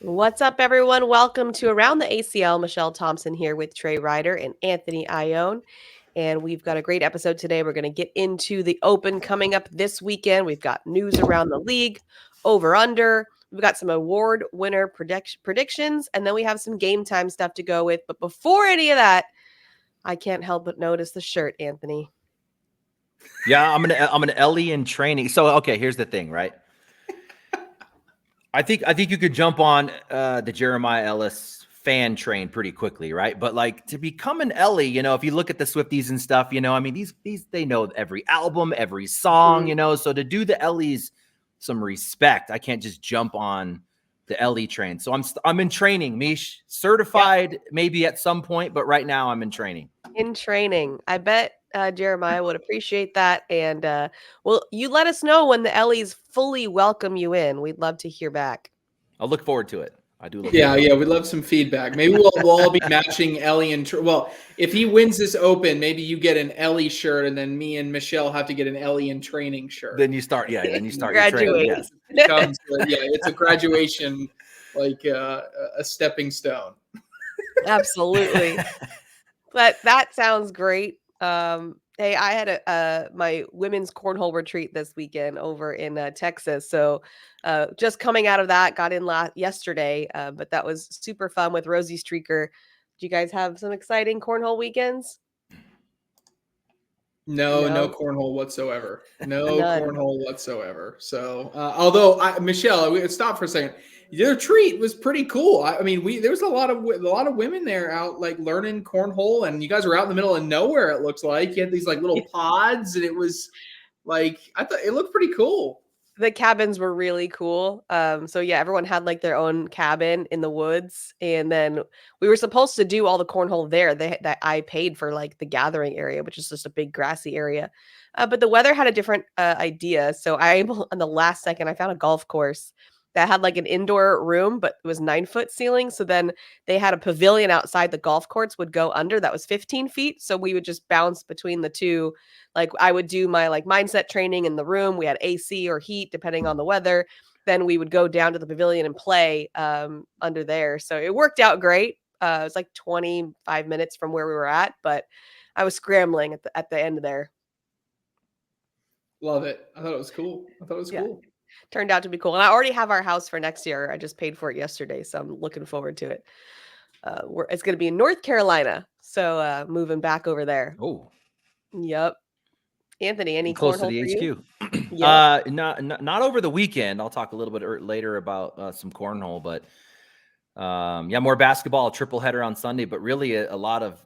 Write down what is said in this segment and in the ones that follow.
What's up, everyone? Welcome to Around the ACL. Michelle Thompson here with Trey Ryder and Anthony Ione. And we've got a great episode today. We're going to get into the Open coming up this weekend. We've got news around the league, over under. We've got some award winner predictions, and then we have some game time stuff to go with. But before any of that, I can't help but notice the shirt, Anthony. Yeah, I'm gonna Ellie in training. So okay, here's the thing, right? I think you could jump on the Jeremiah Ellis fan train pretty quickly, right? But like to become an Ellie, if you look at the Swifties and stuff, I mean these they know every album, every song, So to do the Ellies some respect, I can't just jump on the Ellie train. So I'm in training, Meesh, certified maybe at some point, but right now I'm in training. In training, I bet Jeremiah would appreciate that. And well, you let us know when the Ellies fully welcome you in. We'd love to hear back. I'll look forward to it. I do look Yeah, we'd love some feedback. Maybe we'll all be matching Ellie and well, if he wins this Open, maybe you get an Ellie shirt, and then me and Michelle have to get an Ellie in training shirt. Then you start your training. Yes. It's a graduation, like a stepping stone. Absolutely. But that sounds great. Hey, I had my women's cornhole retreat this weekend over in Texas. So just coming out of that, got in yesterday, but that was super fun with Rosie Streaker. Do you guys have some exciting cornhole weekends? No cornhole whatsoever. Cornhole whatsoever. So, although Michelle, stop for a second. Your retreat was pretty cool. I mean, there was a lot of women there out like learning cornhole, and you guys were out in the middle of nowhere. It looks like you had these like little pods, and it was like I thought it looked pretty cool. The cabins were really cool. So yeah, everyone had like their own cabin in the woods, and then we were supposed to do all the cornhole there. That I paid for like the gathering area, which is just a big grassy area. But the weather had a different idea, so on the last second I found a golf course that had like an indoor room, but it was 9-foot ceiling. So then they had a pavilion outside the golf courts would go under that was 15 feet. So we would just bounce between the two. Like I would do my like mindset training in the room. We had AC or heat depending on the weather. Then we would go down to the pavilion and play under there. So it worked out great. It was like 25 minutes from where we were at, but I was scrambling at the end of there. Love it. I thought it was cool. Cool. Turned out to be cool. And I already have our house for next year. I just paid for it yesterday, so I'm looking forward to it. It's going to be in North Carolina, so moving back over there. Oh, yep. Anthony, any close to the HQ? Yep. Not over the weekend. I'll talk a little bit later about some cornhole, but more basketball, a triple header on Sunday. But really,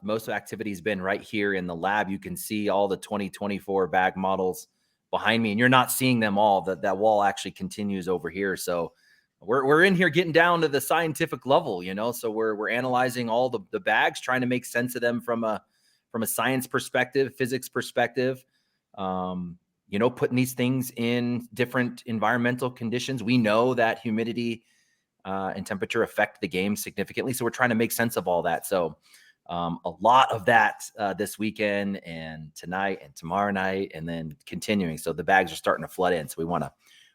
most of the activity's been right here in the lab. You can see all the 2024 bag models behind me, and you're not seeing them all. That wall actually continues over here. So we're in here getting down to the scientific level, So we're analyzing all the bags, trying to make sense of them from a science perspective, physics perspective. Putting these things in different environmental conditions. We know that humidity and temperature affect the game significantly, so we're trying to make sense of all that. So a lot of that this weekend and tonight and tomorrow night, and then continuing. So the bags are starting to flood in. So we want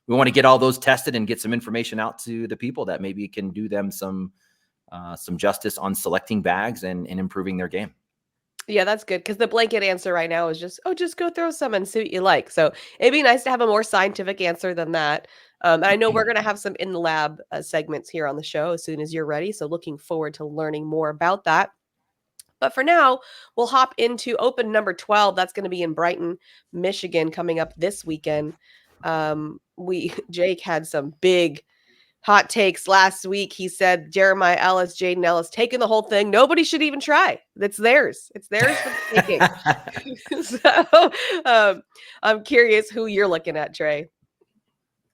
to get all those tested and get some information out to the people that maybe can do them some justice on selecting bags and improving their game. Yeah, that's good, because the blanket answer right now is just go throw some and see what you like. So it'd be nice to have a more scientific answer than that. And I know we're going to have some in the lab segments here on the show as soon as you're ready. So looking forward to learning more about that. But for now, we'll hop into Open number 12. That's going to be in Brighton, Michigan, coming up this weekend. Jake had some big hot takes last week. He said Jeremiah Ellis, Jaden Ellis, taking the whole thing. Nobody should even try. It's theirs. It's theirs for the taking. So I'm curious who you're looking at, Trey.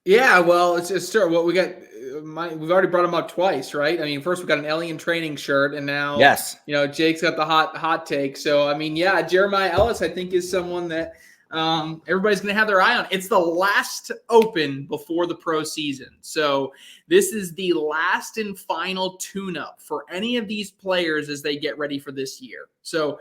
Yeah, well, it's just what we got. We've already brought him up twice, right? I mean, first we got an Alien training shirt, and now, yes, Jake's got the hot take. So, I mean, yeah, Jeremiah Ellis, I think, is someone that everybody's going to have their eye on. It's the last Open before the pro season. So this is the last and final tune-up for any of these players as they get ready for this year. So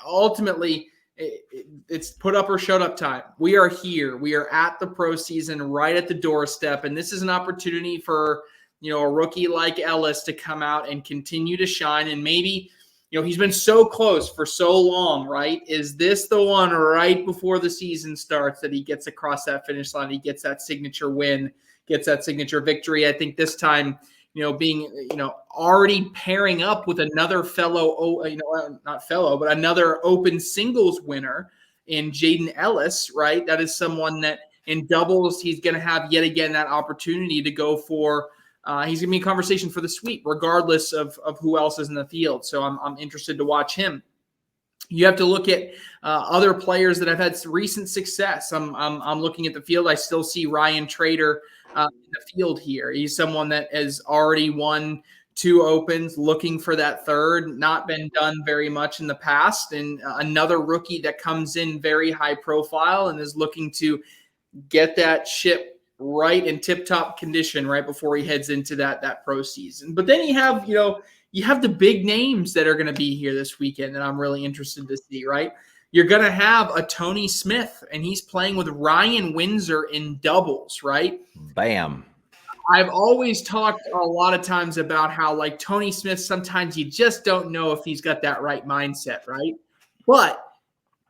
ultimately, it's put up or shut up time. We are here. We are at the pro season, right at the doorstep. And this is an opportunity for, a rookie like Ellis to come out and continue to shine. And maybe, he's been so close for so long, right? Is this the one right before the season starts that he gets across that finish line? He gets that signature win, gets that signature victory. I think this time, being, already pairing up with another another open singles winner in Jaden Ellis, right? That is someone that in doubles, he's going to have yet again that opportunity to go for, he's going to be in conversation for the sweep, regardless of who else is in the field. So I'm interested to watch him. You have to look at other players that have had recent success. I'm looking at the field. I still see Ryan Trader in the field here. He's someone that has already won 2 opens, looking for that third, not been done very much in the past. And another rookie that comes in very high profile and is looking to get that ship right in tip-top condition right before he heads into that pro season. But then you have the big names that are going to be here this weekend that I'm really interested to see, right? You're going to have a Tony Smith, and he's playing with Ryan Windsor in doubles, right? Bam. I've always talked a lot of times about how, like, Tony Smith, sometimes you just don't know if he's got that right mindset, right? But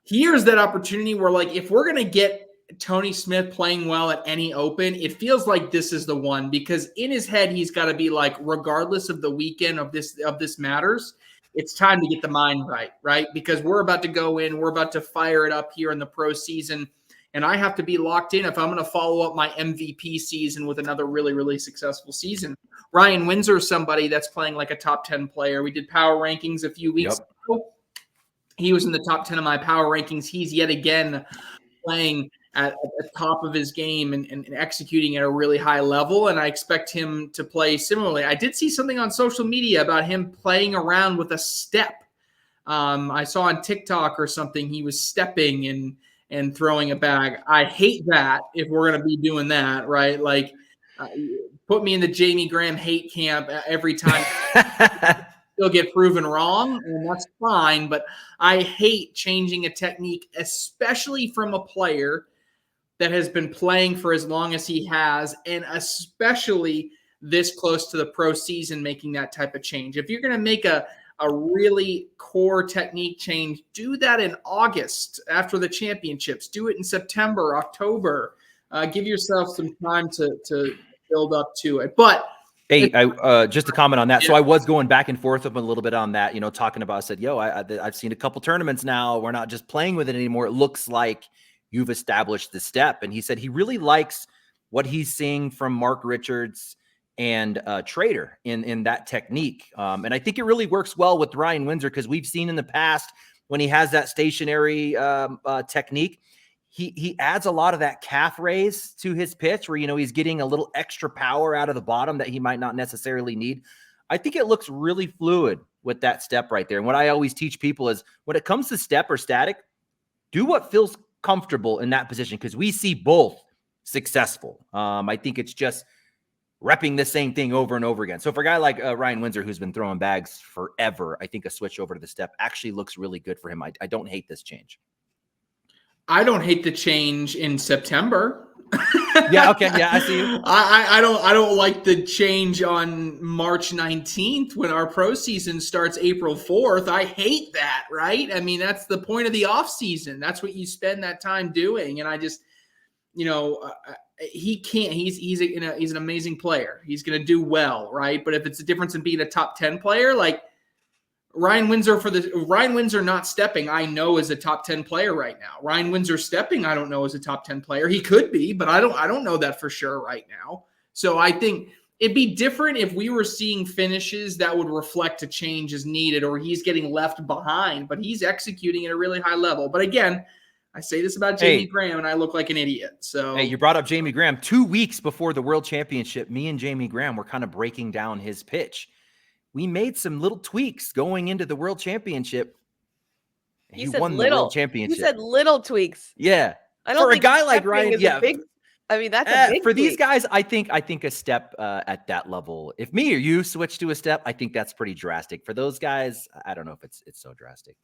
here's that opportunity where, like, if we're going to get Tony Smith playing well at any open, it feels like this is the one, because in his head, he's got to be like, regardless of the weekend of this matters, it's time to get the mind right? Because we're about to go in, we're about to fire it up here in the pro season. And I have to be locked in if I'm going to follow up my MVP season with another really, really successful season. Ryan Windsor is somebody that's playing like a top 10 player. We did power rankings a few weeks ago. He was in the top 10 of my power rankings. He's yet again playing at the top of his game and executing at a really high level. And I expect him to play similarly. I did see something on social media about him playing around with a step. I saw on TikTok or something, he was stepping and throwing a bag. I hate that if we're going to be doing that, right? Like, put me in the Jamie Graham hate camp every time. He'll get proven wrong, and that's fine. But I hate changing a technique, especially from a player that has been playing for as long as he has, and especially this close to the pro season, making that type of change. If you're going to make a really core technique change, do that in August after the championships. Do it in September, October. Give yourself some time to build up to it. But hey, just to comment on that. Yeah. So I was going back and forth with him a little bit on that, talking about, I said, I've seen a couple tournaments now. We're not just playing with it anymore. It looks like you've established the step. And he said he really likes what he's seeing from Mark Richards and Trader in that technique. And I think it really works well with Ryan Windsor, because we've seen in the past when he has that stationary technique, he adds a lot of that calf raise to his pitch where, he's getting a little extra power out of the bottom that he might not necessarily need. I think it looks really fluid with that step right there. And what I always teach people is when it comes to step or static, do what feels comfortable in that position, because we see both successful. I think it's just repping the same thing over and over again. So for a guy like Ryan Windsor, who's been throwing bags forever, I think a switch over to the step actually looks really good for him. I don't hate this change. I don't hate the change in September. Yeah, okay. Yeah, I see you. I don't like the change on March 19th when our pro season starts April 4th. I hate that, right? I mean, that's the point of the off season. That's what you spend that time doing. And I just, he can't. He's an amazing player. He's going to do well, right? But if it's a difference in being a top 10 player, like Ryan Windsor not stepping, I know is a top 10 player right now. Ryan Windsor stepping, I don't know is a top 10 player. He could be, but I don't know that for sure right now. So I think it'd be different if we were seeing finishes that would reflect a change as needed, or he's getting left behind, but he's executing at a really high level. But again, I say this about Jamie Graham, and I look like an idiot. So hey, you brought up Jamie Graham 2 weeks before the World Championship. Me and Jamie Graham were kind of breaking down his pitch. We made some little tweaks going into the World Championship. He won the World Championship. You said little tweaks. Yeah. I don't for think a guy like Ryan, yeah. That's a big for tweak. These guys, I think a step at that level. If me or you switch to a step, I think that's pretty drastic. For those guys, I don't know if it's so drastic.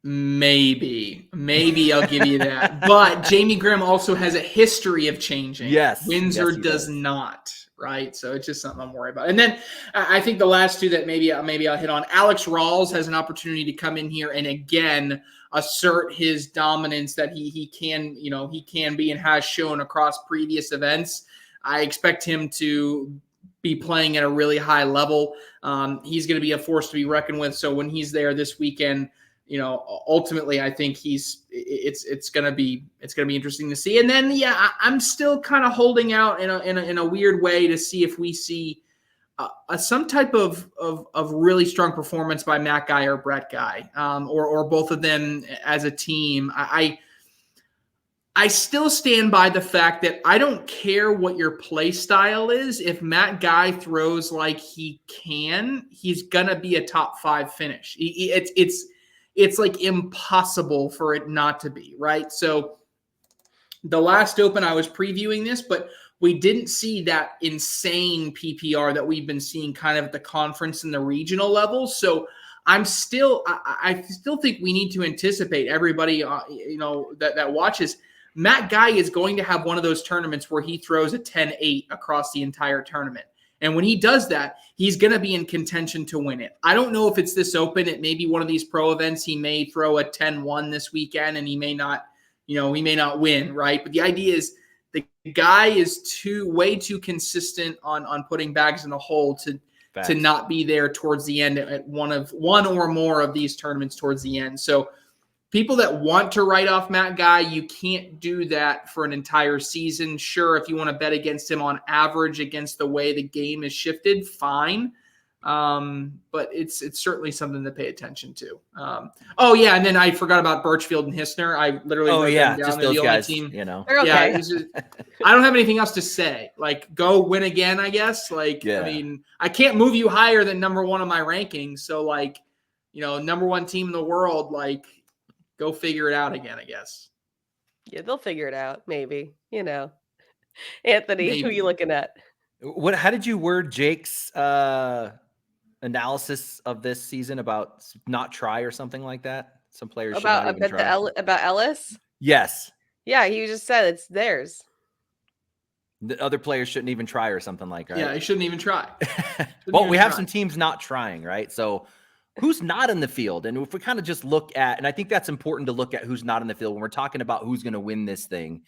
Maybe I'll give you that. But Jamie Graham also has a history of changing. Yes. Windsor does not. right? So it's just something I'm worried about. And then I think the last two that maybe I'll hit on, Alex Rawls has an opportunity to come in here and again assert his dominance that he can be and has shown across previous events. I expect him to be playing at a really high level. He's going to be a force to be reckoned with. So when he's there this weekend, ultimately I think it's going to be interesting to see. And then, I'm still kind of holding out in a weird way to see if we see some type of really strong performance by Matt Guy or Brett Guy, or both of them as a team. I still stand by the fact that I don't care what your play style is. If Matt Guy throws like he can, he's going to be a top 5 finish. It's like impossible for it not to be, right? So the last Open, I was previewing this, but we didn't see that insane PPR that we've been seeing kind of at the conference and the regional level. So I still think we need to anticipate everybody, that watches. Matt Guy is going to have one of those tournaments where he throws a 10-8 across the entire tournament. And when he does that, he's going to be in contention to win it. I don't know if it's this Open. It may be one of these pro events. He may throw a 10-1 this weekend and he may not win, right? But the idea is the guy is way too consistent on putting bags in the hole to not be there towards the end at one or more of these tournaments towards the end. So people that want to write off Matt Guy, you can't do that for an entire season. Sure, if you want to bet against him on average against the way the game is shifted, fine. But it's certainly something to pay attention to. And then I forgot about Birchfield and Hissner. I literally just those guys, team. They're okay. I don't have anything else to say. Like, go win again, I guess. I mean, I can't move you higher than number 1 on my rankings. So number 1 team in the world, go figure it out again, I guess. Yeah, they'll figure it out. Maybe, Anthony, Maybe. Who are you looking at? How did you word Jake's analysis of this season about not try or something like that? Some players about Ellis. Yes. Yeah, he just said it's theirs. The other players shouldn't even try or something like that. Yeah, they shouldn't even try. Well, we have some teams not trying, right? So who's not in the field? And if we kind of just look at, and I think that's important to look at who's not in the field when we're talking about who's going to win this thing.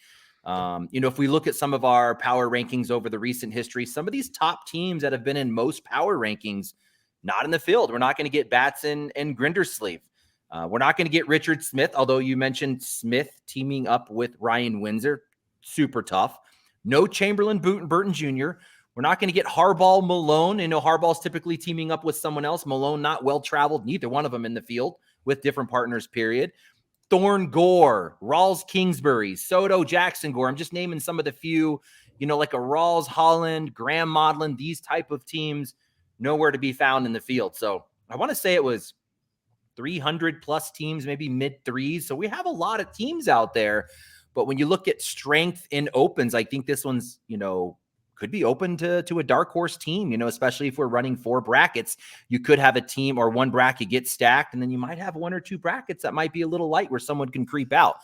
If we look at some of our power rankings over the recent history, some of these top teams that have been in most power rankings, not in the field. We're not going to get Batson and Grindersleeve. We're not going to get Richard Smith, although you mentioned Smith teaming up with Ryan Windsor. Super tough. No Chamberlain, Burton Jr. We're not going to get Harbaugh Malone. Harbaugh's typically teaming up with someone else. Malone, not well-traveled, neither one of them in the field with different partners, period. Thorne Gore, Rawls Kingsbury, Soto Jackson Gore. I'm just naming some of the few, like a Rawls Holland, Graham Modlin, these type of teams, nowhere to be found in the field. So I want to say it was 300 plus teams, maybe mid threes. So we have a lot of teams out there. But when you look at strength in opens, I think this one's, could be open to a dark horse team, especially if we're running 4 brackets. You could have a team or one bracket get stacked, and then you might have 1 or 2 brackets that might be a little light where someone can creep out.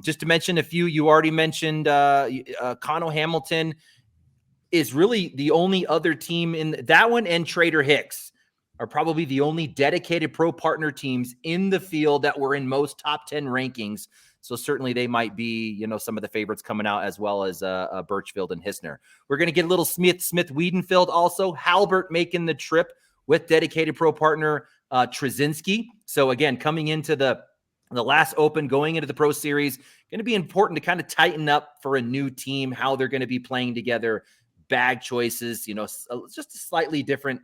Just to mention a few, you already mentioned Connell Hamilton is really the only other team in that one, and Trader Hicks are probably the only dedicated pro partner teams in the field that were in most top 10 rankings. So certainly they might be, some of the favorites coming out, as well as Birchfield and Hissner. We're going to get a little Smith Wiedenfeld also. Halbert making the trip with dedicated pro partner Trzynski. So again, coming into the last Open, going into the Pro Series, going to be important to kind of tighten up for a new team, how they're going to be playing together, bag choices, just a slightly different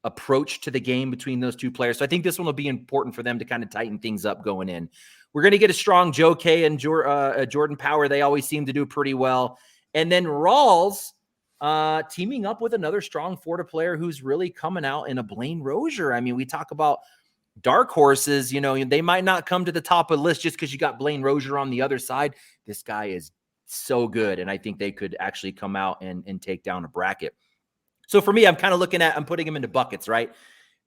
approach to the game between those two players. So I think this one will be important for them to kind of tighten things up going in. We're going to get a strong Joe Kay and Jordan Power. They always seem to do pretty well. And then Rawls teaming up with another strong Florida player who's really coming out in a Blaine Rozier. I mean, we talk about dark horses, they might not come to the top of the list just because you got Blaine Rozier on the other side. This guy is so good, and I think they could actually come out and take down a bracket. So for me, I'm kind of I'm putting them into buckets, right?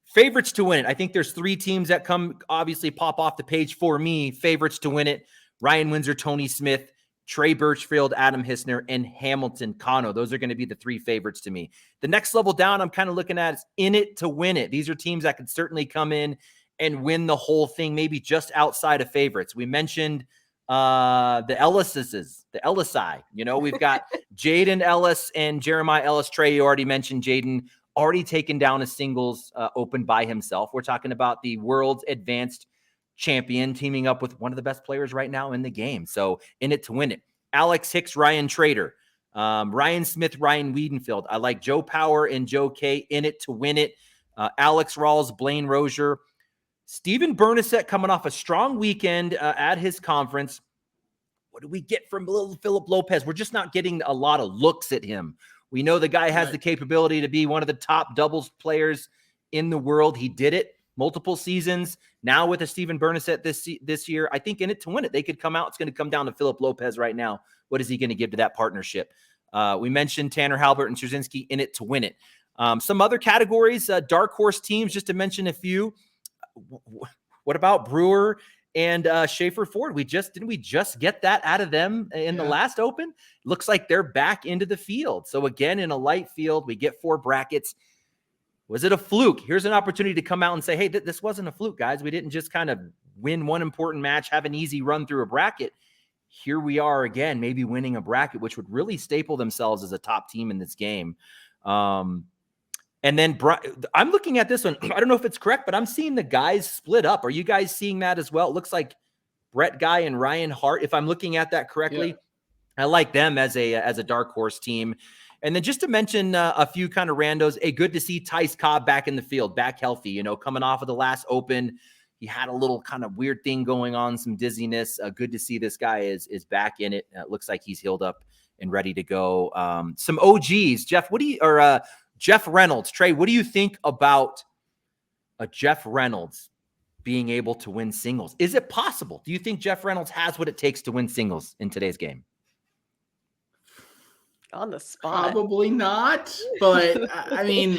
Favorites to win it. I think there's 3 teams that obviously pop off the page for me. Favorites to win it: Ryan Windsor, Tony Smith, Trey Birchfield, Adam Hissner, and Hamilton Cano. Those are going to be the 3 favorites to me. The next level down I'm kind of looking at is in it to win it. These are teams that could certainly come in and win the whole thing, maybe just outside of favorites. We mentioned the Ellisi. We've got Jaden Ellis and Jeremiah Ellis. Trey, you already mentioned Jaden already taken down a singles open by himself. We're talking about the world's advanced champion teaming up with one of the best players right now in the game. So in it to win it. Alex Hicks, Ryan Trader, Ryan Smith, Ryan Wiedenfield. I like Joe Power and Joe K in it to win it. Alex Rawls, Blaine Rozier, Steven Bernasek coming off a strong weekend at his conference. What do we get from little Philip Lopez? We're just not getting a lot of looks at him. We know the guy has the capability to be one of the top doubles players in the world. He did it multiple seasons. Now with a Steven Bernasek this year, I think in it to win it, they could come out. It's going to come down to Philip Lopez right now. What is he going to give to that partnership? We mentioned Tanner Halbert and Trzynski in it to win it. Some other categories, dark horse teams, just to mention a few. What about Brewer and Schaefer Ford? Didn't we just get that out of them in the last open? Looks like they're back into the field. So again, in a light field, we get 4 brackets. Was it a fluke? Here's an opportunity to come out and say, hey, this wasn't a fluke, guys. We didn't just kind of win one important match, have an easy run through a bracket. Here we are again, maybe winning a bracket, which would really staple themselves as a top team in this game. And then I'm looking at this one. I don't know if it's correct, but I'm seeing the guys split up. Are you guys seeing that as well? It looks like Brett Guy and Ryan Hart, if I'm looking at that correctly. I like them as a dark horse team. And then just to mention a few kind of randos, good to see Tice Cobb back in the field, back healthy, coming off of the last open. He had a little kind of weird thing going on, some dizziness. Good to see this guy is back in it. Looks like he's healed up and ready to go. Some OGs, Jeff Reynolds. Trey, what do you think about a Jeff Reynolds being able to win singles? Is it possible? Do you think Jeff Reynolds has what it takes to win singles in today's game? On the spot. Probably not, but I mean,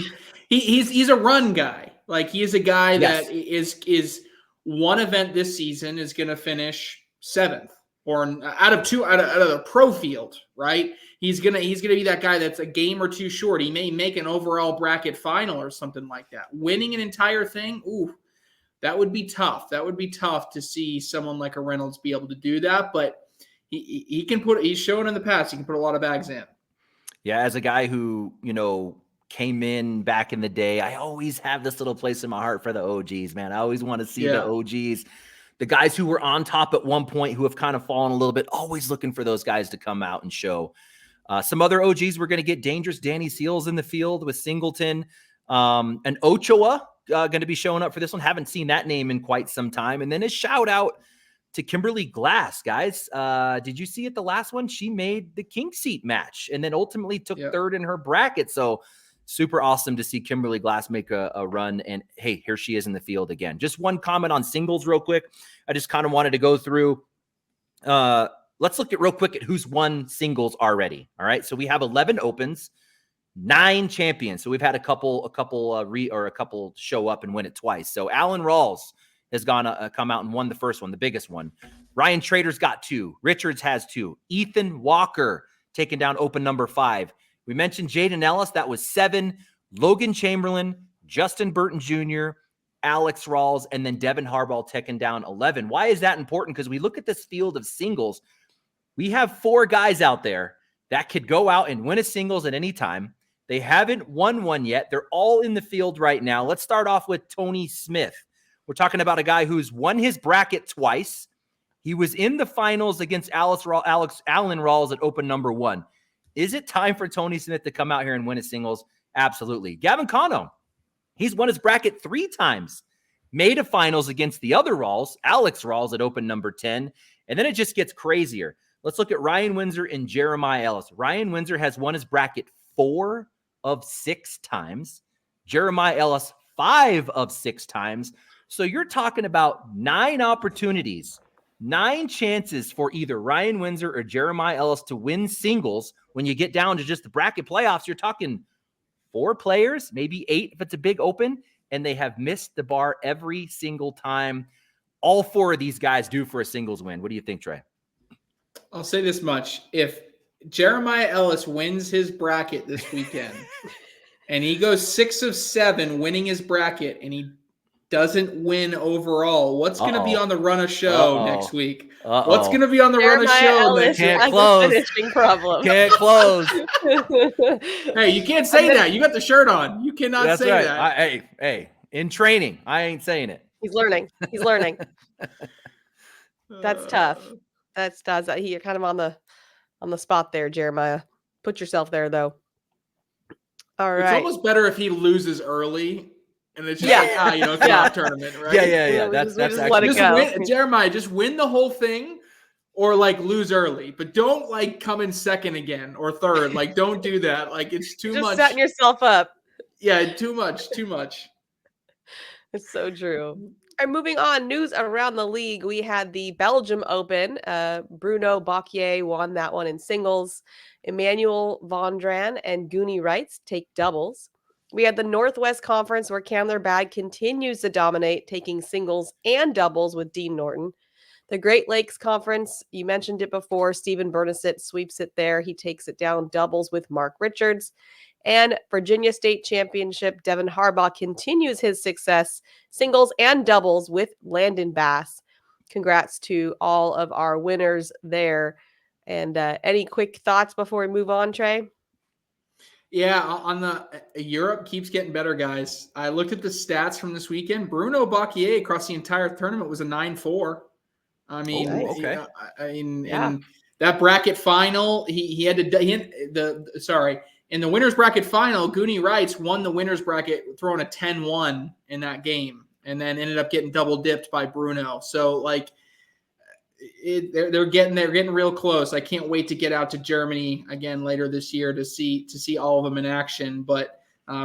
he's a run guy. Like, he is a guy that is one event this season is going to finish 7th or out of the pro field, right? He's gonna be that guy that's a game or 2 short. He may make an overall bracket final or something like that. Winning an entire thing, that would be tough. That would be tough to see someone like a Reynolds be able to do that. But he can put. He's shown in the past he can put a lot of bags in. Yeah, as a guy who came in back in the day, I always have this little place in my heart for the OGs, man. I always want to see the OGs. The guys who were on top at one point who have kind of fallen a little bit, always looking for those guys to come out and show. Some other OGs we're going to get dangerous. Danny Seals in the field with Singleton. And Ochoa going to be showing up for this one. Haven't seen that name in quite some time. And then a shout out to Kimberly Glass, guys. Did you see it? The last one? She made the king seat match and then ultimately took 3rd in her bracket. So super awesome to see Kimberly Glass make a run. And hey, here she is in the field again. Just one comment on singles real quick. I just kind of wanted to go through. Let's look at real quick at who's won singles already. All right. So we have 11 opens, 9 champions. So we've had a couple show up and win it twice. So Alan Rawls has come out and won the first one, the biggest one. Ryan Trader's got 2. Richards has 2. Ethan Walker taking down open number 5. We mentioned Jaden Ellis. That was 7. Logan Chamberlain, Justin Burton Jr., Alex Rawls, and then Devin Harbaugh taking down 11. Why is that important? Because we look at this field of singles. We have 4 guys out there that could go out and win a singles at any time. They haven't won one yet. They're all in the field right now. Let's start off with Tony Smith. We're talking about a guy who's won his bracket twice. He was in the finals against Alan Rawls at open number 1. Is it time for Tony Smith to come out here and win his singles? Absolutely. Gavin Cano, he's won his bracket 3 times. Made a finals against the other Rawls, Alex Rawls at open number 10. And then it just gets crazier. Let's look at Ryan Windsor and Jeremiah Ellis. Ryan Windsor has won his bracket 4 of 6 times. Jeremiah Ellis, 5 of 6 times. So you're talking about 9 opportunities, 9 chances for either Ryan Windsor or Jeremiah Ellis to win singles. When you get down to just the bracket playoffs, you're talking 4 players, maybe 8 if it's a big open, and they have missed the bar every single time. All 4 of these guys due for a singles win. What do you think, Trey? I'll say this much. If Jeremiah Ellis wins his bracket this weekend and he goes 6 of 7 winning his bracket and he doesn't win overall, what's going to be on the run of show next week? What's going to be on the run of show next week? Can't close. Finishing problem. Can't close. Hey, you can't say that. You got the shirt on. You cannot say that. Hey, in training, I ain't saying it. He's learning. That's tough. You're kind of on the spot there, Jeremiah. Put yourself there, though. All right. It's almost better if he loses early, and it's just it's not a tournament, right? Yeah. That's just let it go. Jeremiah, just win the whole thing, or like lose early, but don't like come in second again or third. Like, don't do that. Like, it's too much. Just setting yourself up. Yeah, too much. It's so true. All right, moving on. News around the league. We had the Belgium Open. Bruno Bocquier won that one in singles. Emmanuel Vondran and Goonie Wrights take doubles. We had the Northwest Conference where Candler Bag continues to dominate, taking singles and doubles with Dean Norton. The Great Lakes Conference, you mentioned it before, Stephen Bernasett sweeps it there. He takes it down doubles with Mark Richards. And Virginia State Championship, Devin Harbaugh continues his success, singles and doubles with Landon Bass. Congrats to all of our winners there. And any quick thoughts before we move on, Trey? Yeah, on the Europe keeps getting better, guys. I looked at the stats from this weekend. Bruno Bocquier across the entire tournament was a 9-4. I mean, in that bracket final, he had to in the winners bracket final, Goonie Wrights won the winners bracket throwing a 10-1 in that game, and then ended up getting double dipped by Bruno. So like, they're getting real close. I can't wait to get out to Germany again later this year to see all of them in action. But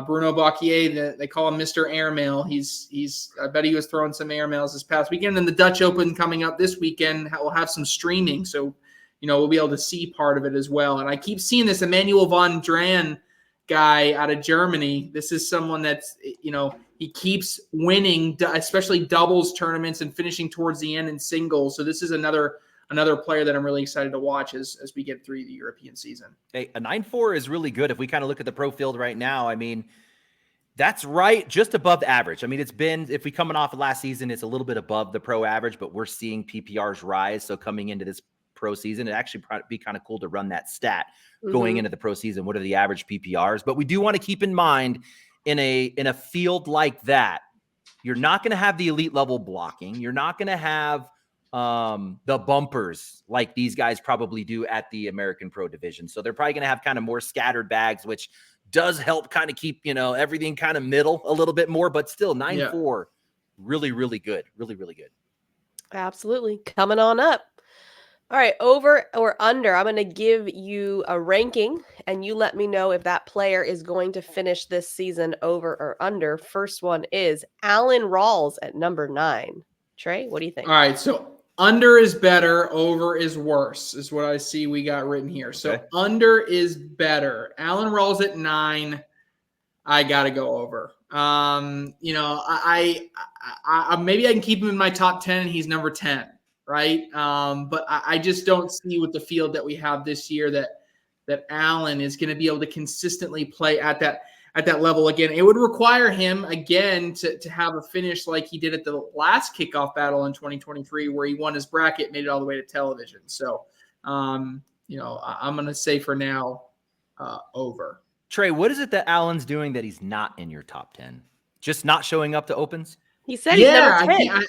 Bruno Bocquier, they call him Mr. Airmail. He's I bet he was throwing some airmails this past weekend. And the Dutch Open coming up this weekend will have some streaming, so we'll be able to see part of it as well. And I keep seeing this Emmanuel von Dran guy out of Germany. This is someone that's, he keeps winning, especially doubles tournaments and finishing towards the end in singles. So this is another player that I'm really excited to watch as we get through the European season. Hey, a 9-4 is really good. If we kind of look at the pro field right now, I mean, that's right, just above average. I mean, if we coming off of last season, it's a little bit above the pro average, but we're seeing PPRs rise. So coming into this pro season, it actually be kind of cool to run that stat going into the pro season. What are the average PPRs? But we do want to keep in mind in a field like that, you're not going to have the elite level blocking. You're not going to have the bumpers like these guys probably do at the American Pro Division. So they're probably going to have kind of more scattered bags, which does help kind of keep, everything kind of middle a little bit more, but still 9-4, really, really good. Really, really good. Absolutely. Coming on up. All right, over or under, I'm going to give you a ranking, and you let me know if that player is going to finish this season over or under. First one is Alan Rawls at number 9. Trey, what do you think? All right, so under is better, over is worse, is what I see we got written here. So under is better. Alan Rawls at 9. I got to go over. I maybe I can keep him in my top 10, and he's number 10. Right. But I just don't see with the field that we have this year that Allen is going to be able to consistently play at that level again. It would require him again to have a finish like he did at the last kickoff battle in 2023, where he won his bracket, made it all the way to television. So, I'm going to say for now, over. Trey, what is it that Allen's doing that he's not in your top 10? Just not showing up to opens? He said he's number 10.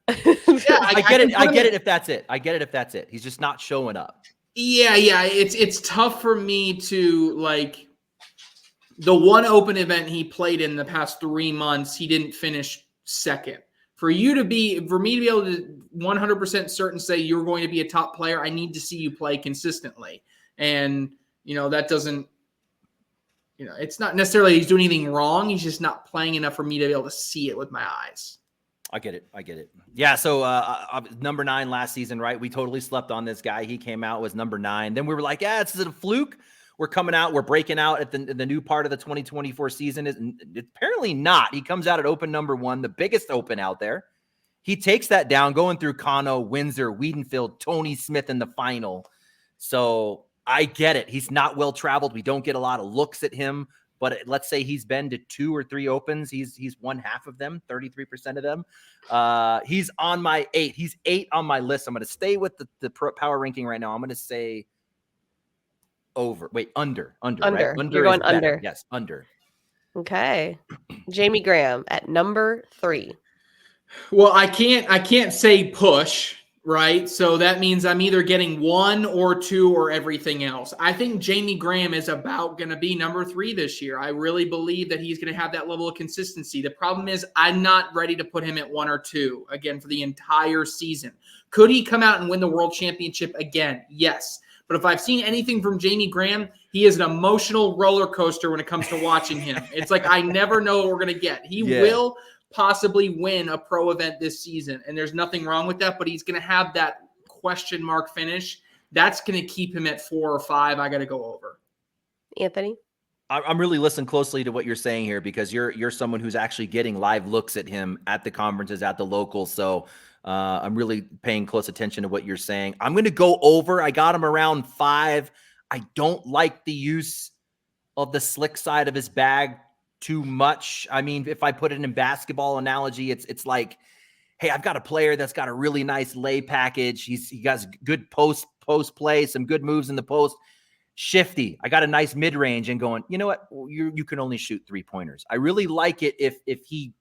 I get it if that's it. I get it if that's it. He's just not showing up. Yeah. It's tough for me to like the one open event he played in the past 3 months, he didn't finish second. For me to be able to 100% certain say you're going to be a top player, I need to see you play consistently. And, that doesn't, it's not necessarily he's doing anything wrong. He's just not playing enough for me to be able to see it with my eyes. I get it. Yeah, so number 9 last season, right? We totally slept on this guy. He came out, was number 9. Then we were like, it's a fluke. We're breaking out at the new part of the 2024 season. It's apparently not. He comes out at open number 1, the biggest open out there. He takes that down, going through Kano, Windsor, Wiedenfield, Tony Smith in the final. So I get it. He's not well traveled. We don't get a lot of looks at him. But let's say he's been to 2 or 3 opens. He's won half of them, 33% of them. He's on my 8. He's 8 on my list. I'm going to stay with the power ranking right now. I'm going to say over. Wait, under. Right? Under. You're going is better. under. Yes, under. Okay. Jamie Graham at number 3. Well, I can't say push, right? So that means I'm either getting 1 or 2 or everything else. I think Jamie Graham is about going to be number 3 this year. I really believe that he's going to have that level of consistency. The problem is I'm not ready to put him at 1 or 2 again for the entire season. Could he come out and win the world championship again? Yes. But if I've seen anything from Jamie Graham, he is an emotional roller coaster when it comes to watching him. It's like I never know what we're going to get. He will possibly win a pro event this season, and there's nothing wrong with that, but he's going to have that question mark finish. That's going to keep him at 4 or 5. I got to go over. Anthony? I'm really listening closely to what you're saying here because you're someone who's actually getting live looks at him at the conferences, at the locals. So I'm really paying close attention to what you're saying. I'm going to go over. I got him around 5. I don't like the use of the slick side of his bag too much. I mean, if I put it in basketball analogy, it's like, hey, I've got a player that's got a really nice lay package. He got good post play, some good moves in the post. Shifty. I got a nice mid range and going, you know what? You can only shoot 3-pointers. I really like it if he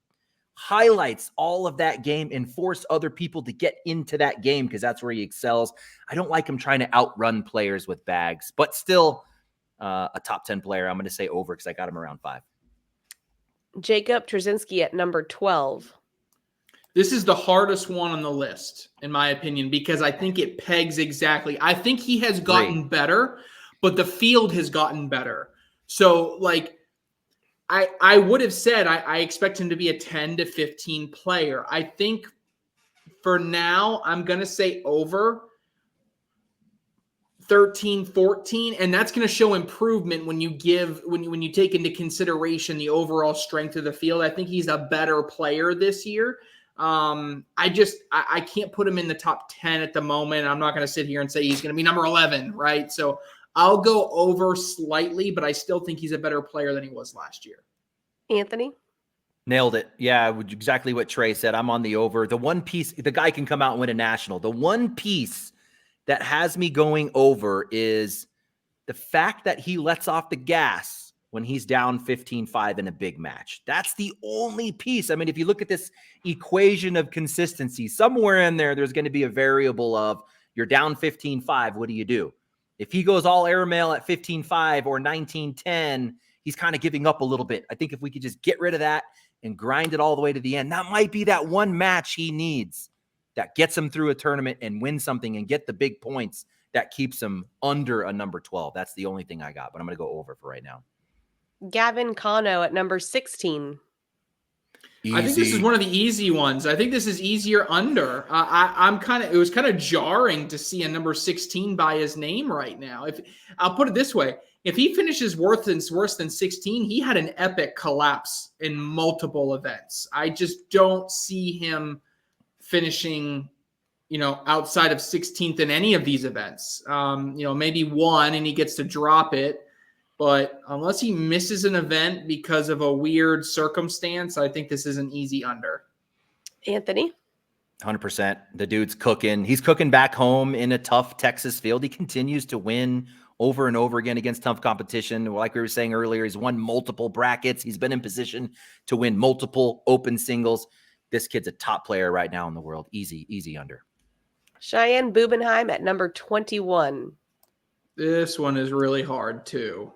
highlights all of that game and force other people to get into that game because that's where he excels. I don't like him trying to outrun players with bags, but still a top 10 player. I'm going to say over because I got him around 5. Jacob Trzynski at number 12. This is the hardest one on the list, in my opinion, because I think it pegs exactly. I think he has gotten better, but the field has gotten better. So, like, I would have said I expect him to be a 10 to 15 player. I think for now, I'm going to say over 13, 14, and that's going to show improvement when you take into consideration the overall strength of the field. I think he's a better player this year. I can't put him in the top 10 at the moment. I'm not going to sit here and say he's going to be number 11, right? So I'll go over slightly, but I still think he's a better player than he was last year. Anthony? Nailed it. Yeah, exactly what Trey said. I'm on the over. The one piece, the guy can come out and win a national. The one piece that has me going over is the fact that he lets off the gas when he's down 15-5 in a big match. That's the only piece. I mean, if you look at this equation of consistency, somewhere in there's going to be a variable of you're down 15-5. What do you do? If he goes all airmail at 15-5 or 19-10, he's kind of giving up a little bit. I think if we could just get rid of that and grind it all the way to the end, that might be that one match he needs that gets him through a tournament and win something and get the big points that keeps him under a number 12. That's the only thing I got, but I'm going to go over for right now. Gavin Cano at number 16. Easy. I think this is one of the easy ones. I think this is easier under. It was kind of jarring to see a number 16 by his name right now. If I'll put it this way, if he finishes worse than 16, he had an epic collapse in multiple events. I just don't see him finishing, outside of 16th in any of these events. Maybe 1 and he gets to drop it. But unless he misses an event because of a weird circumstance, I think this is an easy under. Anthony? 100%. The dude's cooking. He's cooking back home in a tough Texas field. He continues to win over and over again against tough competition. Like we were saying earlier, he's won multiple brackets. He's been in position to win multiple open singles. This kid's a top player right now in the world. Easy under. Cheyenne Bubenheim at number 21. This one is really hard too.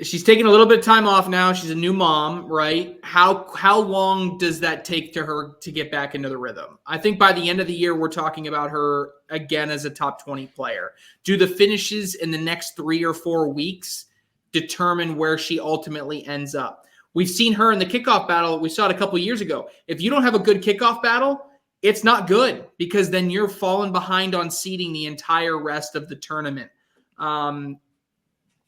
She's taking a little bit of time off now. She's a new mom, right? How long does that take to her to get back into the rhythm? I think by the end of the year, we're talking about her again as a top 20 player. Do the finishes in the next 3 or 4 weeks determine where she ultimately ends up? We've seen her in the kickoff battle. We saw it a couple of years ago. If you don't have a good kickoff battle, it's not good because then you're falling behind on seeding the entire rest of the tournament.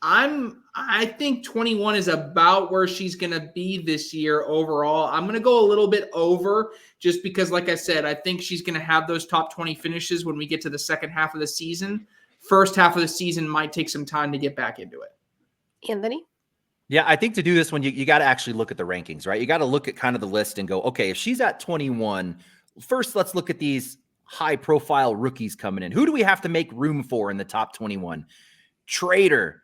I think 21 is about where she's going to be this year overall. I'm going to go a little bit over just because, like I said, I think she's going to have those top 20 finishes when we get to the second half of the season. First half of the season might take some time to get back into it. Anthony? Yeah, I think to do this one, you got to actually look at the rankings, right? You got to look at kind of the list and go, okay, if she's at 21, first let's look at these high-profile rookies coming in. Who do we have to make room for in the top 21? Trader,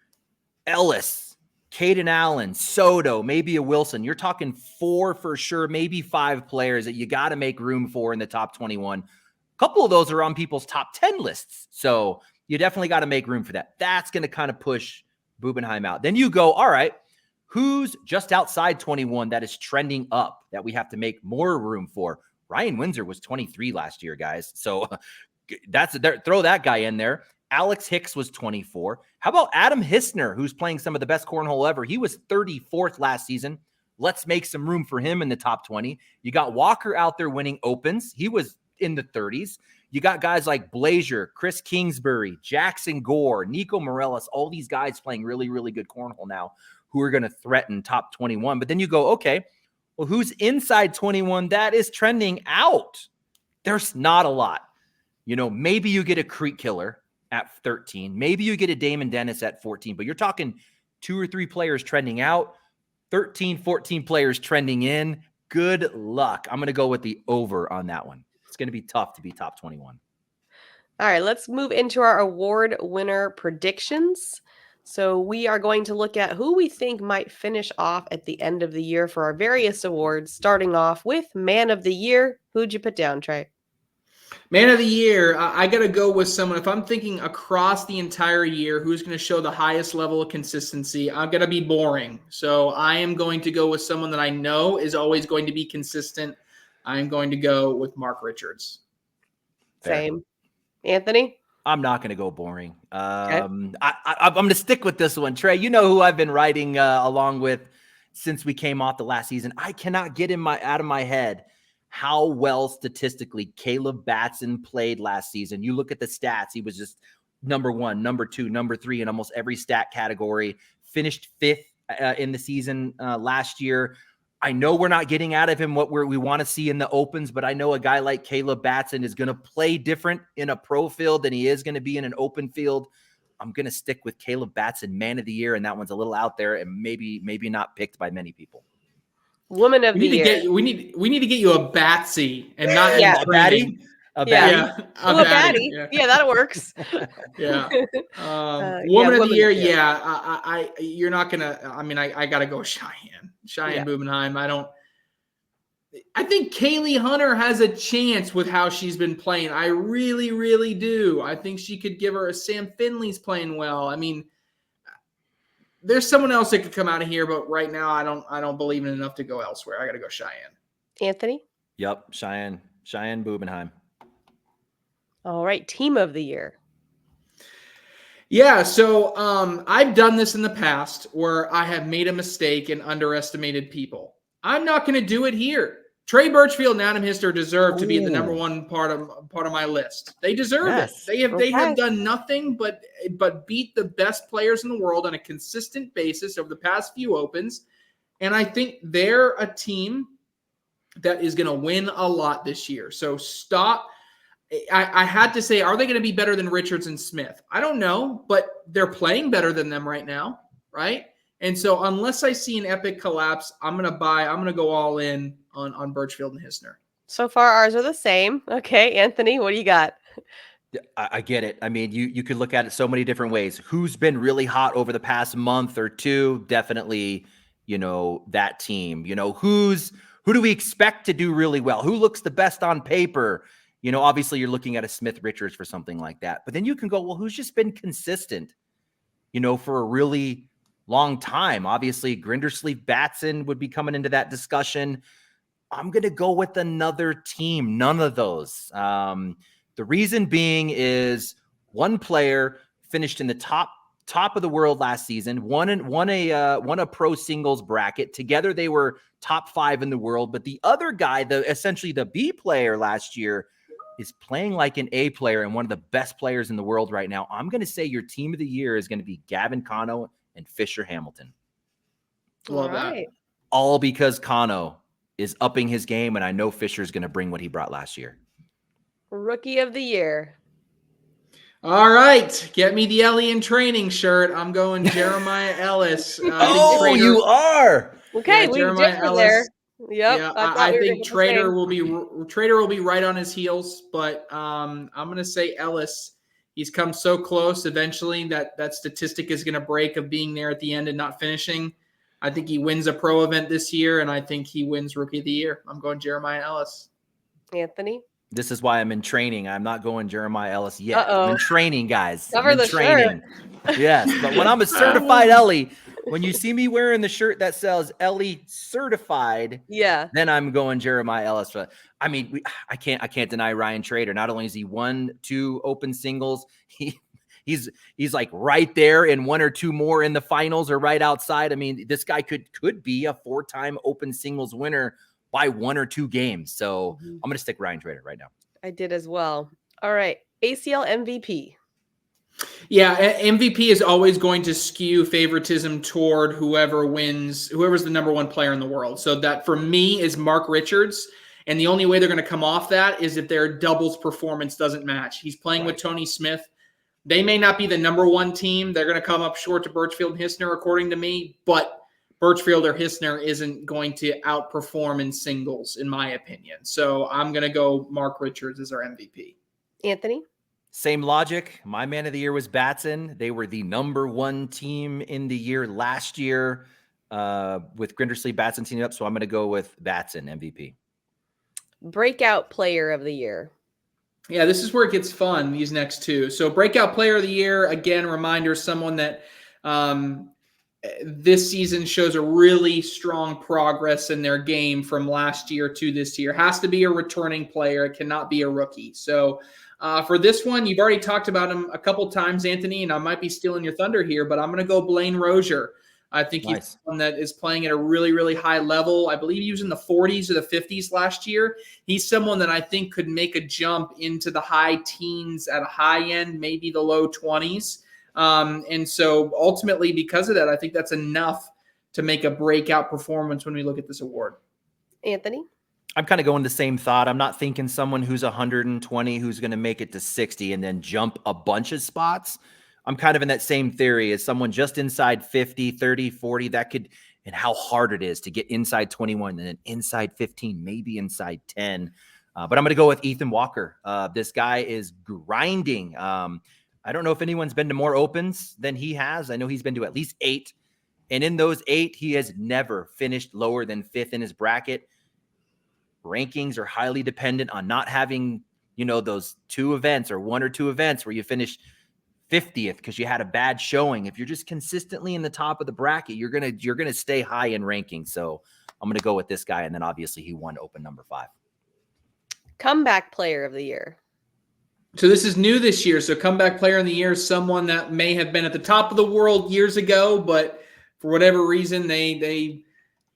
Ellis, Caden Allen, Soto, maybe a Wilson. You're talking 4 for sure, maybe 5 players that you got to make room for in the top 21. A couple of those are on people's top 10 lists. So you definitely got to make room for that. That's going to kind of push Bubenheim out. Then you go, all right, who's just outside 21 that is trending up that we have to make more room for? Ryan Windsor was 23 last year, guys. So throw that guy in there. Alex Hicks was 24. How about Adam Hissner, who's playing some of the best cornhole ever? He was 34th last season. Let's make some room for him in the top 20. You got Walker out there winning opens. He was in the 30s. You got guys like Blazier, Chris Kingsbury, Jackson Gore, Nico Morellis, all these guys playing really, really good cornhole now who are going to threaten top 21. But then you go, okay, well, who's inside 21 that is trending out? There's not a lot. Maybe you get a Creek Killer at 13. Maybe you get a Damon Dennis at 14, but you're talking 2 or 3 players trending out, 13, 14 players trending in. Good luck. I'm going to go with the over on that one. It's going to be tough to be top 21. All right, let's move into our award winner predictions. So we are going to look at who we think might finish off at the end of the year for our various awards, starting off with Man of the Year. Who'd you put down, Trey? Man of the Year, I got to go with someone. If I'm thinking across the entire year, who's going to show the highest level of consistency, I'm going to be boring. So I am going to go with someone that I know is always going to be consistent. I'm going to go with Mark Richards. Fair. Same. Anthony? I'm not going to go boring. Okay. I'm going to stick with this one. Trey, you know who I've been writing along with since we came off the last season. I cannot get out of my head how well statistically Caleb Batson played last season. You look at the stats, he was just number 1, number 2, number 3 in almost every stat category, finished 5th in the season last year. I know we're not getting out of him what we want to see in the opens, but I know a guy like Caleb Batson is going to play different in a pro field than he is going to be in an open field. I'm going to stick with Caleb Batson, Man of the Year, and that one's a little out there and maybe not picked by many people. Woman of the Year. We need to get you a Batsy and not a baddie. A baddie. A baddie. Yeah, that works. Yeah. Woman of the Year. Yeah. I you're not gonna. I mean, I gotta go Cheyenne Bubenheim. I think Kaylee Hunter has a chance with how she's been playing. I really, really do. I think she could give her a Sam Finley's playing well. I mean, there's someone else that could come out of here, but right now I don't believe in enough to go elsewhere. I got to go Cheyenne. Anthony? Yep, Cheyenne Bubenheim. All right, Team of the Year. Yeah, so I've done this in the past where I have made a mistake and underestimated people. I'm not going to do it here. Trey Birchfield and Adam Hister deserve to be the number 1 part of my list. They deserve it. They have done nothing but beat the best players in the world on a consistent basis over the past few opens. And I think they're a team that is going to win a lot this year. So stop. I had to say, are they going to be better than Richards and Smith? I don't know, but they're playing better than them right now, right? And so unless I see an epic collapse, I'm going to go all in on Birchfield and Hissner. So far, ours are the same. Okay, Anthony, what do you got? I get it. I mean, you could look at it so many different ways. Who's been really hot over the past month or two? Definitely, that team. Who do we expect to do really well? Who looks the best on paper? Obviously you're looking at a Smith Richards for something like that. But then you can go, well, who's just been consistent, for a really long time? Obviously, Grindersleeve Batson would be coming into that discussion. I'm going to go with another team. None of those. The reason being is one player finished in the top of the world last season, won a pro singles bracket. Together they were top 5 in the world. But the other guy, essentially the B player last year, is playing like an A player and one of the best players in the world right now. I'm going to say your Team of the Year is going to be Gavin Cano and Fisher Hamilton. Love All right. All because Kano is upping his game, and I know Fisher's going to bring what he brought last year. Rookie of the year. All right, get me the Ellie in training shirt. I'm going Jeremiah Ellis. You are. Okay, Yeah, we Jeremiah differ Ellis. there. Yep. Yeah, I I think Trader will be right on his heels, but I'm gonna say Ellis. He's come so close. Eventually, that statistic is gonna break of being there at the end and not finishing. I think he wins a pro event this year, and I think he wins Rookie of the Year. I'm going Jeremiah Ellis. Anthony. This is why I'm in training. I'm not going Jeremiah Ellis yet. Uh-oh. I'm in training, guys. Cover I'm in the training. Yes, but when I'm a certified Ellie, when you see me wearing the shirt that says Ellie certified, then I'm going Jeremiah Ellis. I mean, I can't deny Ryan Trader. Not only has he won 2 open singles, he's like right there in 1 or 2 more in the finals or right outside. I mean, this guy could be a 4-time open singles winner by 1 or 2 games. So I'm going to stick Ryan Trader right now. I did as well. All right. ACL MVP. Yeah, MVP is always going to skew favoritism toward whoever wins, whoever's the number 1 player in the world. So that for me is Mark Richards. And the only way they're going to come off that is if their doubles performance doesn't match. He's playing with Tony Smith. They may not be the number 1 team. They're going to come up short to Birchfield and Hissner, according to me. But Birchfield or Hissner isn't going to outperform in singles, in my opinion. So I'm going to go Mark Richards as our MVP. Anthony? Same logic. My man of the year was Batson. They were the number 1 team in the year last year with Grindersley, Batson teaming up. So I'm going to go with Batson MVP. Breakout player of the year. Yeah, this is where it gets fun, these next 2. So breakout player of the year, again, reminder, someone that this season shows a really strong progress in their game from last year to this year. Has to be a returning player. It cannot be a rookie. So for this one, you've already talked about him a couple times, Anthony, and I might be stealing your thunder here, but I'm going to go Blaine Rozier. I think he's one that is playing at a really, really high level. I believe he was in the 40s or the 50s last year. He's someone that I think could make a jump into the high teens at a high end, maybe the low 20s. And so ultimately, because of that, I think that's enough to make a breakout performance when we look at this award. Anthony? I'm kind of going the same thought. I'm not thinking someone who's 120 who's going to make it to 60 and then jump a bunch of spots. I'm kind of in that same theory as someone just inside 50, 30, 40, that could, and how hard it is to get inside 21 and then inside 15, maybe inside 10. But I'm going to go with Ethan Walker. This guy is grinding. I don't know if anyone's been to more opens than he has. I know he's been to at least 8. And in those 8, he has never finished lower than 5th in his bracket. Rankings are highly dependent on not having, those 2 events or 1 or 2 events where you finish 50th because you had a bad showing. If you're just consistently in the top of the bracket, you're gonna stay high in ranking. So I'm gonna go with this guy, and then obviously he won open number 5. Comeback player of the year. So this is new this year. So comeback player of the year is someone that may have been at the top of the world years ago, but for whatever reason, they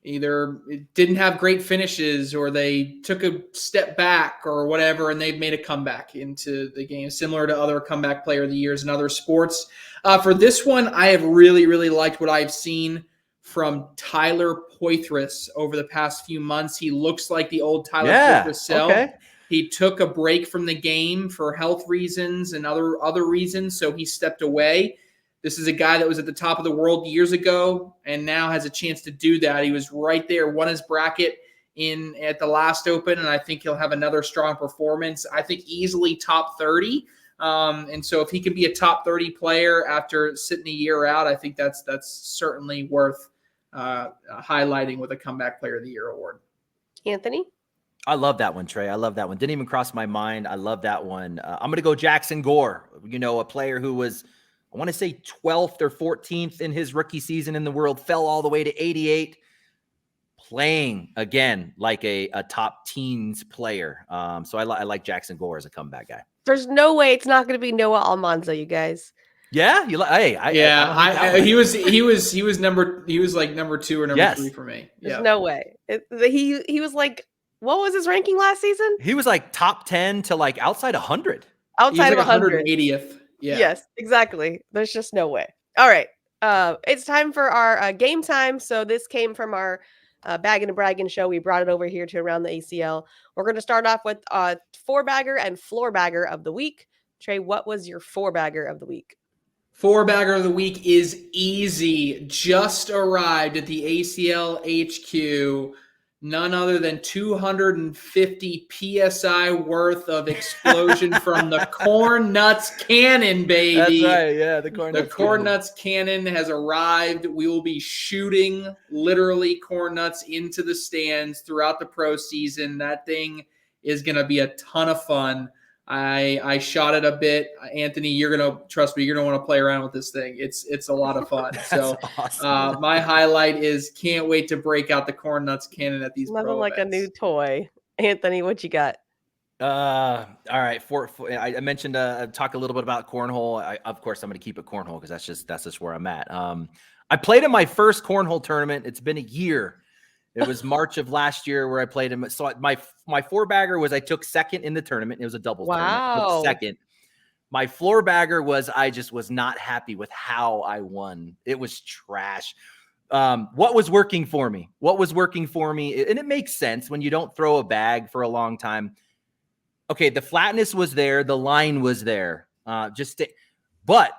either didn't have great finishes or they took a step back or whatever, and they've made a comeback into the game, similar to other comeback player of the years in other sports. For this one, I have really, really liked what I've seen from Tyler Poitras over the past few months. He looks like the old Tyler Poitras self. Okay. He took a break from the game for health reasons and other reasons, so he stepped away. This is a guy that was at the top of the world years ago and now has a chance to do that. He was right there, won his bracket at the last open, and I think he'll have another strong performance. I think easily top 30. And so if he can be a top 30 player after sitting a year out, I think that's certainly worth highlighting with a comeback player of the year award. Anthony? I love that one, Trey. I love that one. Didn't even cross my mind. I love that one. I'm going to go Jackson Gore, a player who was, I want to say 12th or 14th in his rookie season in the world, fell all the way to 88, playing again like a top teens player. So I like Jackson Gore as a comeback guy. There's no way it's not going to be Noah Almanza, you guys. Yeah, he was number 2 or number 3 for me. There's no way. He was like, what was his ranking last season? He was like top 10 to like outside 100. Outside of 100. 180th. Yeah. Yes, exactly. There's just no way. All right. It's time for our game time. So this came from our Baggin and Braggin show. We brought it over here to Around the ACL. We're going to start off with four bagger and floor bagger of the week. Trey, what was your four bagger of the week? Four bagger of the week is easy. Just arrived at the ACL HQ. None other than 250 PSI worth of explosion from the Corn Nuts Cannon, baby. That's right. Yeah, the Corn Nuts Cannon has arrived. We will be shooting literally corn nuts into the stands throughout the pro season. That thing is going to be a ton of fun. I shot it a bit. Anthony, you're going to trust me. You're going to want to play around with this thing. It's a lot of fun. So awesome. My highlight is can't wait to break out the Corn Nuts Cannon at these Nothing pro like events. a new toy. Anthony, what you got? All right. I mentioned talk a little bit about cornhole. Of course, I'm going to keep it cornhole because that's just where I'm at. I played in my first cornhole tournament. It's been a year. It was March of last year where I played him. So my four bagger was I took second in the tournament. It was a doubles tournament. I took second. My floor bagger was I just was not happy with how I won. It was trash. What was working for me? And it makes sense when you don't throw a bag for a long time. Okay, the flatness was there. The line was there. But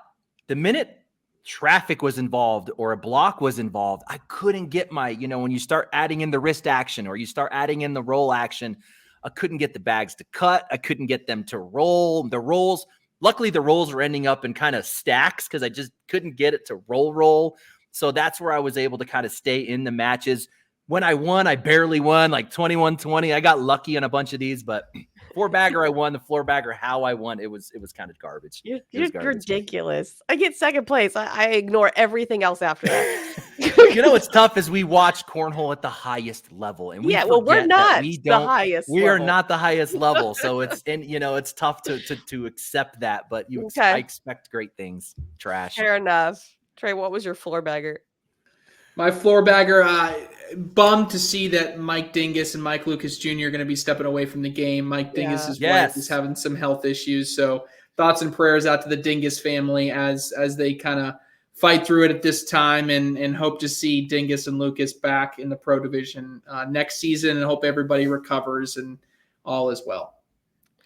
the minute traffic was involved or a block was involved, I couldn't get my, when you start adding in the wrist action or you start adding in the roll action, I couldn't get the bags to cut. I couldn't get them to roll. The rolls, luckily the rolls were ending up in kind of stacks because I just couldn't get it to roll. So that's where I was able to kind of stay in the matches. When I won, I barely won, like 21-20. I got lucky on a bunch of these, but four bagger I won. The floor bagger how I won, it was kind of garbage. You're ridiculous. I get second place. I ignore everything else after that. What's tough is we watch cornhole at the highest level, and we're not the highest. We are not the highest level, so it's tough to accept that. But I expect great things. Trash. Fair enough. Trey, what was your floor bagger? My floor bagger, bummed to see that Mike Dingus and Mike Lucas Jr. are going to be stepping away from the game. Mike Dingus's wife is having some health issues. So thoughts and prayers out to the Dingus family as they kind of fight through it at this time and hope to see Dingus and Lucas back in the pro division next season and hope everybody recovers and all is well.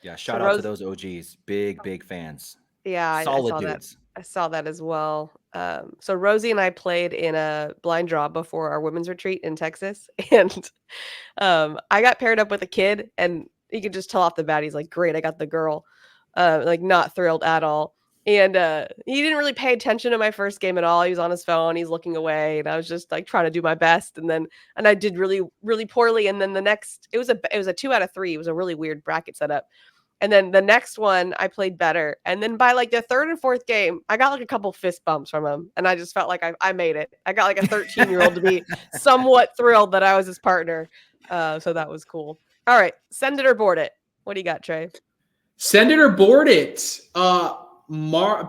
Yeah, shout out to those OGs. Big fans. Yeah, solid dudes. I saw that as well. So Rosie and I played in a blind draw before our women's retreat in Texas. And I got paired up with a kid and you could just tell off the bat. He's like, great, I got the girl. Not thrilled at all. And he didn't really pay attention to my first game at all. He was on his phone. He's looking away. And I was just like trying to do my best. And I did really, really poorly. And then the next, it was a 2 out of 3. It was a really weird bracket setup. And then the next one, I played better. And then by like the third and fourth game, I got like a couple fist bumps from him. And I just felt like I made it. I got like a 13-year-old to be somewhat thrilled that I was his partner. So that was cool. All right. Send it or board it. What do you got, Trey? Send it or board it.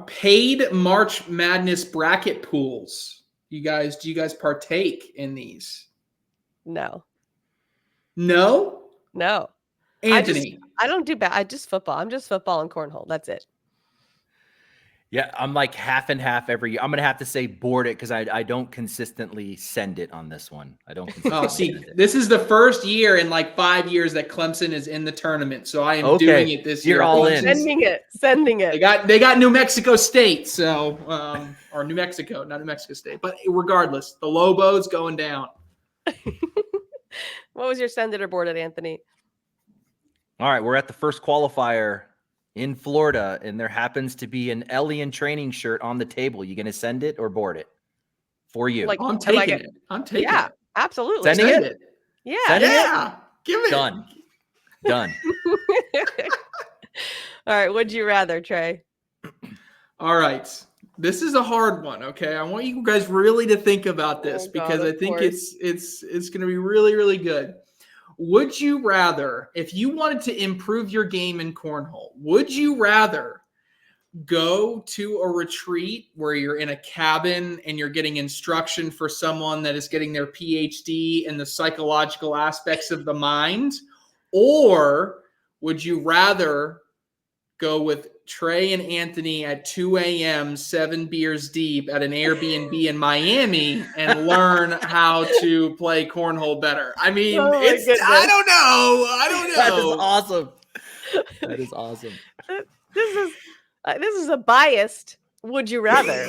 Paid March Madness bracket pools. Do you guys partake in these? No. Anthony. I don't do bad. I just football. I'm just football and cornhole. That's it. Yeah, I'm like half and half every year. I'm going to have to say board it because I don't consistently send it on this one. I don't consistently send it. This is the first year in like 5 years that Clemson is in the tournament. So I am doing it this year. You're all in. Sending it. They got New Mexico State. So, or New Mexico, not New Mexico State. But regardless, the Lobos going down. What was your send it or board it, Anthony? All right, we're at the first qualifier in Florida, and there happens to be an Alien training shirt on the table. You going to send it or board it for you? I'm taking it. Yeah, absolutely. Sending it? Yeah. Sending it? Give it. Done. All right, would you rather, Trey? All right. This is a hard one, okay? I want you guys really to think about this because I think it's going to be really, really good. Would you rather, if you wanted to improve your game in cornhole, would you rather go to a retreat where you're in a cabin and you're getting instruction for someone that is getting their PhD in the psychological aspects of the mind? Or would you rather go with Trey and Anthony at 2 a.m., 7 beers deep at an Airbnb in Miami and learn how to play cornhole better. I mean, Oh my goodness. I don't know. That is awesome. That is awesome. This is a biased would you rather.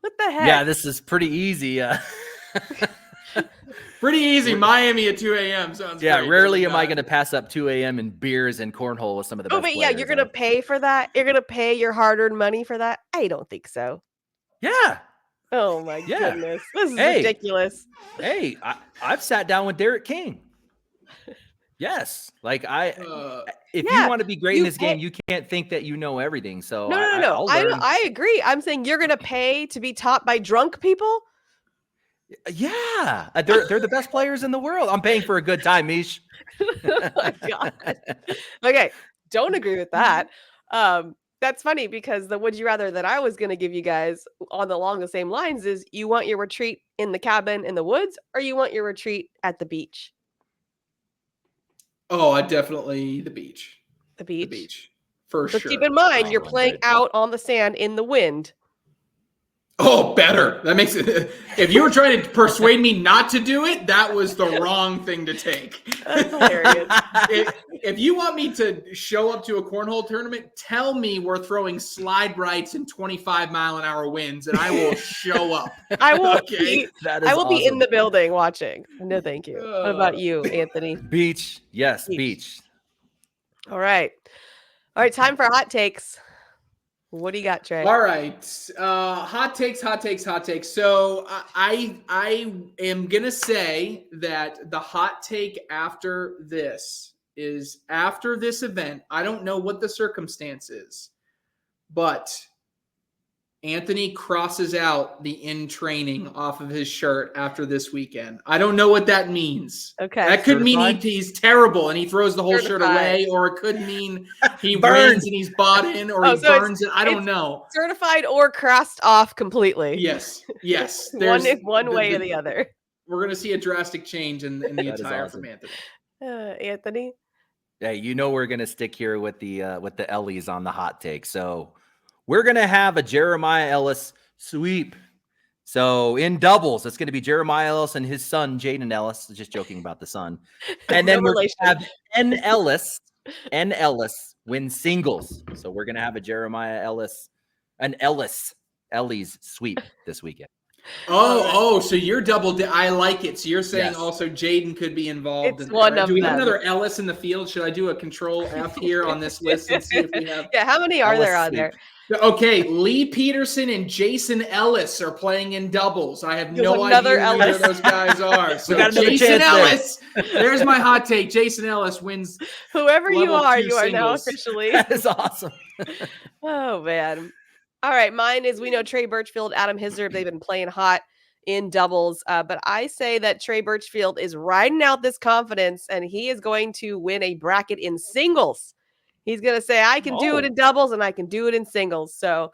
What the heck? Yeah, this is pretty easy. Pretty easy. Miami at 2 a.m. sounds great. Rarely am I going to pass up 2 a.m. in beers and cornhole with some of the best but players. you're going to pay for that? You're going to pay your hard-earned money for that? I don't think so. Yeah. Oh my goodness. This is ridiculous. Hey, I've sat down with Derek King. Yes. Like if you want to be great in this game, you can't think that you know everything. So no. I agree. I'm saying you're going to pay to be taught by drunk people? Yeah. They're the best players in the world. I'm paying for a good time, Meesh. Oh my God. Okay. Don't agree with that. That's funny because the would you rather that I was going to give you guys along the same lines is you want your retreat in the cabin in the woods or you want your retreat at the beach? Oh, definitely the beach. The beach? The beach. For sure. But keep in mind, you're playing out on the sand in the wind. Oh, better. That makes it. If you were trying to persuade me not to do it, that was the wrong thing to take. That's hilarious. If you want me to show up to a cornhole tournament, tell me we're throwing slide rights and 25-mile-an-hour winds, and I will show up. I will. Okay? I will be in the building watching. No, thank you. What about you, Anthony? Beach. Yes, beach. All right. Time for hot takes. What do you got, Trey? All right. Hot takes. So I am going to say that the hot take after this is after this event. I don't know what the circumstance is, but Anthony crosses out the in training off of his shirt after this weekend. I don't know what that means. Okay. That could mean he's terrible and he throws the whole shirt away, or it could mean he wins and he's bought in, or he burns it. I don't know. Certified or crossed off completely. Yes. one way or the other. We're going to see a drastic change in the attire from Anthony. Anthony? Hey, we're going to stick here with the Ellies on the hot take. So we're going to have a Jeremiah Ellis sweep. So in doubles, it's going to be Jeremiah Ellis and his son, Jaden Ellis. Just joking about the son. And then we're going to have N. Ellis win singles. So we're going to have a Jeremiah Ellis, an Ellis sweep this weekend. So you're double. I like it. So you're saying also Jaden could be involved. It's one of them. Do we have another Ellis in the field? Should I do a control F here on this list and see if we have? Yeah, how many are there on there? Okay, Lee Peterson and Jason Ellis are playing in doubles. I have no idea who those guys are. So Jason Ellis, there's my hot take. Jason Ellis wins. Whoever you are now officially. That is awesome. Oh, man. All right, mine is we know Trey Birchfield, Adam Hizzard, they've been playing hot in doubles, but I say that Trey Birchfield is riding out this confidence, and he is going to win a bracket in singles. He's going to say, I can do it in doubles, and I can do it in singles. So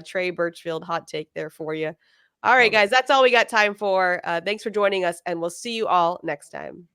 Trey Birchfield, hot take there for you. All right, guys, that's all we got time for. Thanks for joining us, and we'll see you all next time.